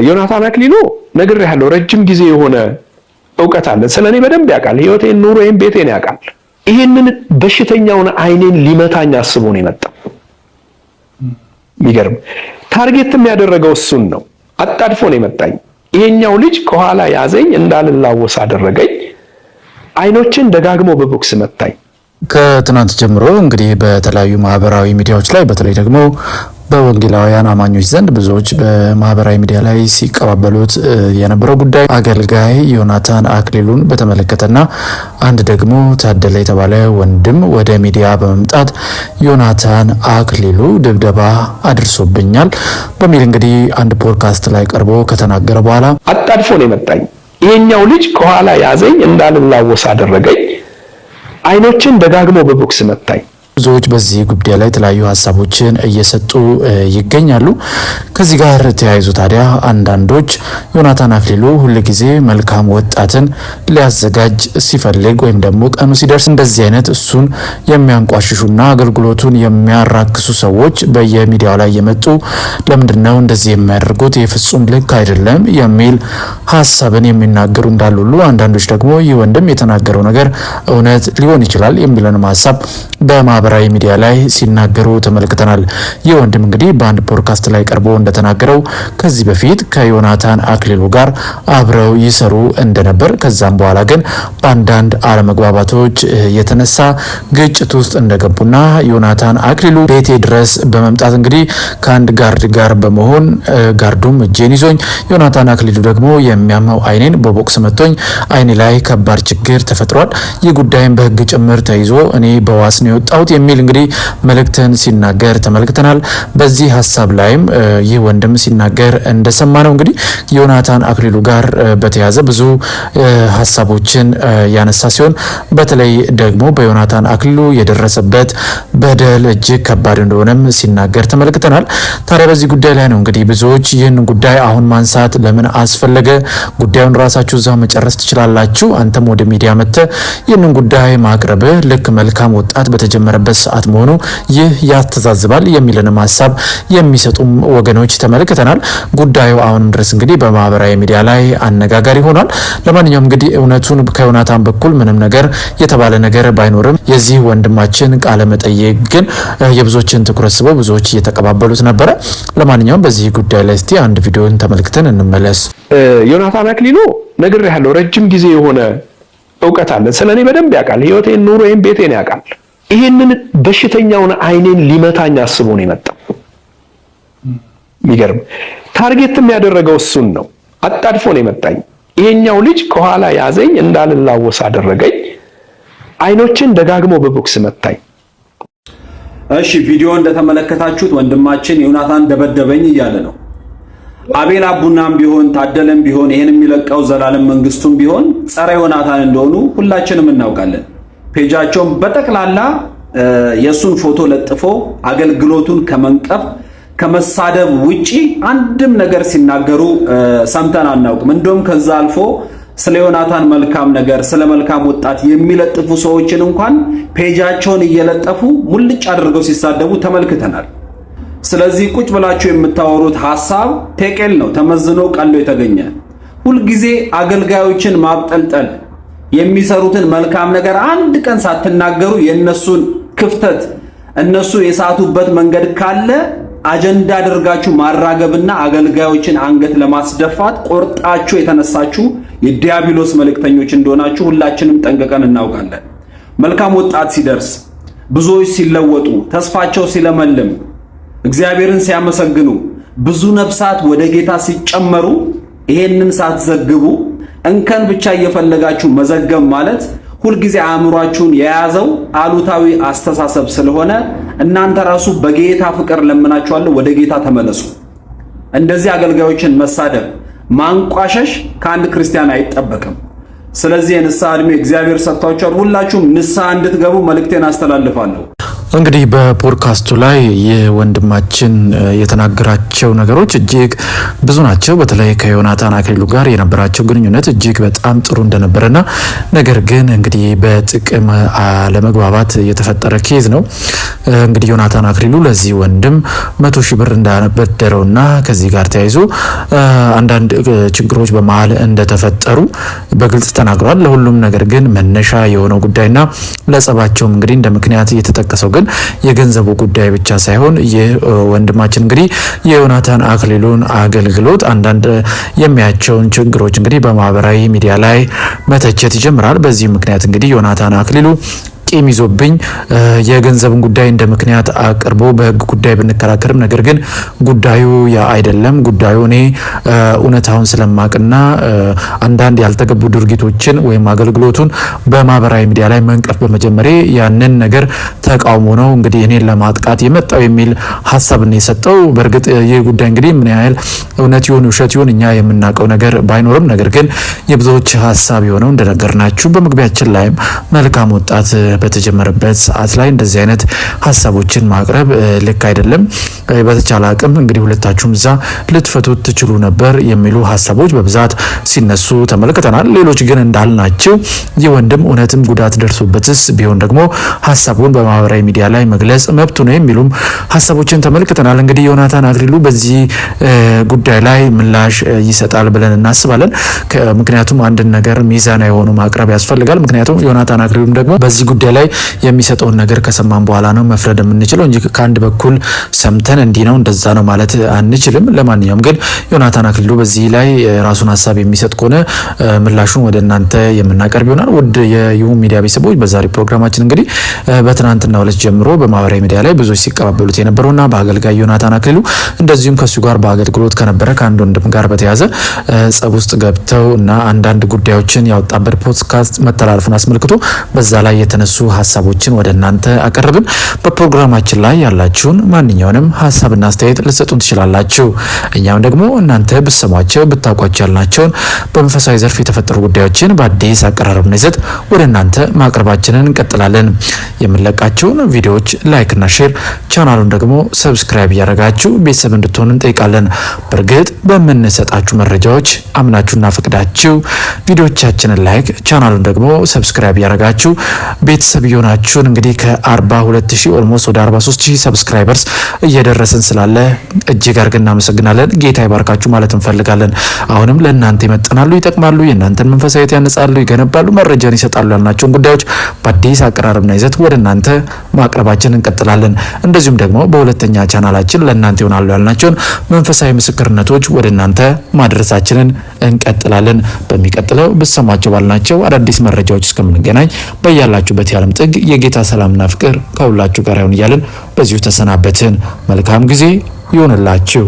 ዮናታን አክሊሉ ነግሬሃለሁ፣ ረጅም ጊዜ የሆነ ዕውቀት አለ። ስለኔ በደንብ ያውቃል። ህይወቴን፣ ኑሮዬን፣ ቤቴን ያውቃል። ይሄንን በሽተኛውን አይኔን ሊመታኝ አስቦ ነው የመጣው። የሚገርም ታርጌት የሚያደረገው እሱን ነው። አጣድፎ ነው የመጣኝ። ይሄኛው ልጅ ከኋላ ያዘኝ፣ እንዳልላወስ አደረገኝ። አይኖችን ደጋግሞ በቦክስ መታኝ። ከትናንት ጀምሮ እንግዲህ በተለያዩ ማህበራዊ ሚዲያዎች ላይ በተለይ ደግሞ በወንጌላውያን አማኞች ዘንድ ብዙዎች በማህበራዊ ሚዲያ ላይ ሲቀባበሉት የነበረው ጉዳይ አገልጋይ ዮናታን አክሊሉን በተመለከተና አንድ ደግሞ ታደለ የተባለ ወንድም ወደ ሚዲያ በመምጣት ዮናታን አክሊሉ ድብደባ አድርሶብኛል በሚል እንግዲህ አንድ ፖድካስት ላይ ቀርቦ ከተናገረ በኋላ አጣድፎ ነው የመጣኝ። ይሄኛው ልጅ ከኋላ ያዘኝ፣ እንዳልላወስ አደረገኝ። አይኖችን ደጋግሞ በቦክስ መታኝ። ብዙዎች በዚህ ጉዳይ ላይ የተለያዩ ሀሳቦችን እየሰጡ ይገኛሉ። ከዚህ ጋር ተያይዞ ታዲያ አንዳንዶች ዮናታን አክሊሉ ሁልጊዜ መልካም ወጣትን ሊያዘጋጅ ሲፈልግ ወይም ደግሞ ቀኑ ሲደርስ እንደዚህ አይነት እሱን የሚያንቋሽሹና አገልግሎቱን የሚያራክሱ ሰዎች በየሚዲያው ላይ የመጡ ለምንድነው እንደዚህ የሚያደርጉት? የፍጹም ልክ አይደለም የሚል ሀሳብን የሚናገሩ እንዳሉ ሁሉ አንዳንዶች ደግሞ ይህ ወንድም የተናገረው ነገር እውነት ሊሆን ይችላል የሚለንም ሀሳብ በማህበራዊ ሚዲያ ላይ ሲናገሩ ተመልክተናል። ይህ ወንድም እንግዲህ በአንድ ፖድካስት ላይ ቀርቦ እንደተናገረው ከዚህ በፊት ከዮናታን አክሊሉ ጋር አብረው ይሰሩ እንደነበር፣ ከዛም በኋላ ግን በአንዳንድ አለመግባባቶች የተነሳ ግጭት ውስጥ እንደገቡና ዮናታን አክሊሉ ቤቴ ድረስ በመምጣት እንግዲህ ከአንድ ጋርድ ጋር በመሆን ጋርዱም እጄን ይዞኝ ዮናታን አክሊሉ ደግሞ የሚያመው አይኔን በቦክስ መቶኝ አይኔ ላይ ከባድ ችግር ተፈጥሯል። ይህ ጉዳይም በህግ ጭምር ተይዞ እኔ በዋስ ነው የወጣሁት የሚል እንግዲህ መልእክትን ሲናገር ተመልክተናል። በዚህ ሀሳብ ላይም ይህ ወንድም ሲናገር እንደሰማነው እንግዲህ ዮናታን አክሊሉ ጋር በተያያዘ ብዙ ሀሳቦችን ያነሳ ሲሆን በተለይ ደግሞ በዮናታን አክሊሉ የደረሰበት በደል እጅግ ከባድ እንደሆነም ሲናገር ተመልክተናል። ታዲያ በዚህ ጉዳይ ላይ ነው እንግዲህ ብዙዎች ይህን ጉዳይ አሁን ማንሳት ለምን አስፈለገ? ጉዳዩን ራሳችሁ እዛው መጨረስ ትችላላችሁ። አንተም ወደ ሚዲያ መጥተህ ይህንን ጉዳይ ማቅረብህ ልክ መልካም ወጣት በተጀመረበት ሰዓት መሆኑ ይህ ያስተዛዝባል የሚልንም ሀሳብ የሚሰጡም ወገኖች ተመልክተናል። ጉዳዩ አሁንም ድረስ እንግዲህ በማህበራዊ ሚዲያ ላይ አነጋጋሪ ሆኗል። ለማንኛውም እንግዲህ እውነቱን ከዮናታን በኩል ምንም ነገር የተባለ ነገር ባይኖርም የዚህ ወንድማችን ቃለ መጠይቅ ግን የብዙዎችን ትኩረት ስቦ ብዙዎች እየተቀባበሉት ነበረ። ለማንኛውም በዚህ ጉዳይ ላይ እስቲ አንድ ቪዲዮን ተመልክተን እንመለስ። ዮናታን አክሊሉ ነግሬሃለሁ፣ ረጅም ጊዜ የሆነ ዕውቀት አለ። ስለኔ በደንብ ያውቃል። ህይወቴን፣ ኑሮዬን፣ ቤቴን ያውቃል። ይሄንን በሽተኛውን አይኔን ሊመታኝ አስቦ ነው የመጣው። የሚገርም ታርጌት የሚያደረገው እሱን ነው። አጣድፎ ነው የመጣኝ። ይሄኛው ልጅ ከኋላ ያዘኝ፣ እንዳልላወስ አደረገኝ። አይኖችን ደጋግሞ በቦክስ መታኝ። እሺ፣ ቪዲዮ እንደተመለከታችሁት ወንድማችን ዮናታን ደበደበኝ እያለ ነው። አቤል አቡናም ቢሆን ታደለም ቢሆን ይሄን የሚለቀው ዘላለም መንግስቱም ቢሆን ጸረ ዮናታን እንደሆኑ ሁላችንም እናውቃለን። ፔጃቸውን በጠቅላላ የሱን ፎቶ ለጥፎ አገልግሎቱን ከመንቀፍ ከመሳደብ ውጪ አንድም ነገር ሲናገሩ ሰምተን አናውቅም። እንደውም ከዛ አልፎ ስለ ዮናታን መልካም ነገር ስለ መልካም ወጣት የሚለጥፉ ሰዎችን እንኳን ፔጃቸውን እየለጠፉ ሙልጭ አድርገው ሲሳደቡ ተመልክተናል። ስለዚህ ቁጭ ብላችሁ የምታወሩት ሐሳብ ቴቄል ነው፣ ተመዝኖ ቀሎ የተገኘ። ሁልጊዜ አገልጋዮችን ማብጠልጠል፣ የሚሰሩትን መልካም ነገር አንድ ቀን ሳትናገሩ የነሱን ክፍተት እነሱ የሳቱበት መንገድ ካለ አጀንዳ አድርጋችሁ ማራገብና አገልጋዮችን አንገት ለማስደፋት ቆርጣችሁ የተነሳችሁ የዲያብሎስ መልእክተኞች እንደሆናችሁ ሁላችንም ጠንቅቀን እናውቃለን። መልካም ወጣት ሲደርስ፣ ብዙዎች ሲለወጡ፣ ተስፋቸው ሲለመልም፣ እግዚአብሔርን ሲያመሰግኑ፣ ብዙ ነፍሳት ወደ ጌታ ሲጨመሩ ይሄንን ሳትዘግቡ እንከን ብቻ እየፈለጋችሁ መዘገብ ማለት ሁልጊዜ አእምሯችሁን የያዘው አሉታዊ አስተሳሰብ ስለሆነ እናንተ ራሱ በጌታ ፍቅር ለምናችኋለሁ፣ ወደ ጌታ ተመለሱ። እንደዚህ አገልጋዮችን መሳደብ፣ ማንቋሸሽ ከአንድ ክርስቲያን አይጠበቅም። ስለዚህ የንስሐ ዕድሜ እግዚአብሔር ሰጥቷችኋል። ሁላችሁም ንስሐ እንድትገቡ መልእክቴን አስተላልፋለሁ። እንግዲህ በፖድካስቱ ላይ የወንድማችን የተናገራቸው ነገሮች እጅግ ብዙ ናቸው። በተለይ ከዮናታን አክሊሉ ጋር የነበራቸው ግንኙነት እጅግ በጣም ጥሩ እንደነበረና ነገር ግን እንግዲህ በጥቅም አለመግባባት የተፈጠረ ኬዝ ነው። እንግዲህ ዮናታን አክሊሉ ለዚህ ወንድም 100,000 ብር እንዳበደረውና ከዚህ ጋር ተያይዞ አንዳንድ ችግሮች በመሀል እንደተፈጠሩ በግልጽ ተናግሯል። ለሁሉም ነገር ግን መነሻ የሆነው ጉዳይና ለጸባቸውም እንግዲህ እንደ ምክንያት የተጠቀሰው ግን የገንዘቡ ጉዳይ ብቻ ሳይሆን የወንድማችን እንግዲህ የዮናታን አክሊሉን አገልግሎት አንዳንድ የሚያቸውን ችግሮች እንግዲህ በማህበራዊ ሚዲያ ላይ መተቸት ይጀምራል። በዚህ ምክንያት እንግዲህ ዮናታን አክሊሉ ቂም ይዞብኝ የገንዘብን ጉዳይ እንደ ምክንያት አቅርቦ በህግ ጉዳይ ብንከራከርም ነገር ግን ጉዳዩ ያ አይደለም። ጉዳዩ እኔ እውነታውን ስለማቅና አንዳንድ ያልተገቡ ድርጊቶችን ወይም አገልግሎቱን በማህበራዊ ሚዲያ ላይ መንቀፍ በመጀመሬ ያንን ነገር ተቃውሞ ነው እንግዲህ እኔን ለማጥቃት የመጣው የሚል ሀሳብን የሰጠው። በእርግጥ ይህ ጉዳይ እንግዲህ ምን ያህል እውነት ይሁን ውሸት ይሁን እኛ የምናውቀው ነገር ባይኖርም ነገር ግን የብዙዎች ሀሳብ የሆነው እንደነገርናችሁ በመግቢያችን ላይም መልካም ወጣት በተጀመረበት ሰዓት ላይ እንደዚህ አይነት ሀሳቦችን ማቅረብ ልክ አይደለም። በተቻለ አቅም እንግዲህ ሁለታችሁም እዛ ልትፈቱት ትችሉ ነበር የሚሉ ሀሳቦች በብዛት ሲነሱ ተመልክተናል። ሌሎች ግን እንዳልናቸው የወንድም እውነትም ጉዳት ደርሶበትስ ቢሆን ደግሞ ሀሳቡን በማህበራዊ ሚዲያ ላይ መግለጽ መብቱ ነው የሚሉም ሀሳቦችን ተመልክተናል። እንግዲህ ዮናታን አክሊሉ በዚህ ጉዳይ ላይ ምላሽ ይሰጣል ብለን እናስባለን። ምክንያቱም አንድን ነገር ሚዛናዊ የሆኑ ማቅረብ ያስፈልጋል። ምክንያቱም ዮናታን አክሊሉም ደግሞ በዚህ ጉዳይ ላይ የሚሰጠውን ነገር ከሰማን በኋላ ነው መፍረድ የምንችለው እንጂ ከአንድ በኩል ሰምተን እንዲህ ነው እንደዛ ነው ማለት አንችልም። ለማንኛውም ግን ዮናታን አክሊሉ በዚህ ላይ ራሱን ሀሳብ የሚሰጥ ከሆነ ምላሹን ወደ እናንተ የምናቀርብ ይሆናል። ውድ የይሁን ሚዲያ ቤተሰቦች በዛሬ ፕሮግራማችን እንግዲህ በትናንትናው ዕለት ጀምሮ በማህበራዊ ሚዲያ ላይ ብዙዎች ሲቀባበሉት የነበረውና በአገልጋይ ዮናታን አክሊሉ እንደዚሁም ከሱ ጋር በአገልግሎት ከነበረ ከአንድ ወንድም ጋር በተያያዘ ጸብ ውስጥ ገብተው እና አንዳንድ ጉዳዮችን ያወጣበት ፖድካስት መተላለፉን አስመልክቶ በዛ ላይ የተነሱ ሀሳቦችን ወደ እናንተ አቀረብን። በፕሮግራማችን ላይ ያላችሁን ማንኛውንም ሀሳብና አስተያየት ልትሰጡን ትችላላችሁ። እኛም ደግሞ እናንተ ብትሰሟቸው ብታውቋቸው ያልናቸውን በመንፈሳዊ ዘርፍ የተፈጠሩ ጉዳዮችን በአዲስ አቀራረብና ይዘት ወደ እናንተ ማቅረባችንን እንቀጥላለን። የምንለቃቸውን ቪዲዮዎች ላይክና ሼር፣ ቻናሉን ደግሞ ሰብስክራይብ እያደረጋችሁ ቤተሰብ እንድትሆኑ እንጠይቃለን። በእርግጥ በምንሰጣችሁ መረጃዎች አምናችሁና ፈቅዳችሁ ቪዲዮዎቻችንን ላይክ፣ ቻናሉን ደግሞ ሰብስክራይብ እያደረጋችሁ ቤተሰብ የሆናችሁን እንግዲህ ከ42,000 ኦልሞስት ወደ 43,000 ሰብስክራይበርስ እየደረስን ስላለ እጅግ አድርገን እናመሰግናለን። ጌታ ይባርካችሁ ማለት እንፈልጋለን። አሁንም ለእናንተ ይመጥናሉ፣ ይጠቅማሉ፣ የእናንተን መንፈሳዊት ያነጻሉ፣ ይገነባሉ፣ መረጃን ይሰጣሉ ያልናቸውን ጉዳዮች በአዲስ አቀራረብና ይዘት ወደ እናንተ ማቅረባችን እንቀጥላለን። እንደዚሁም ደግሞ በሁለተኛ ቻናላችን ለእናንተ ይሆናሉ ያልናቸውን መንፈሳዊ ምስክርነቶች ወደ እናንተ ማድረሳችንን እንቀጥላለን። በሚቀጥለው ብትሰማቸው ባልናቸው አዳዲስ መረጃዎች እስከምንገናኝ በያላችሁበት የዓለም ጥግ የጌታ ሰላምና ፍቅር ከሁላችሁ ጋር ይሁን እያልን በዚሁ ተሰናበትን። መልካም ጊዜ ይሁንላችሁ።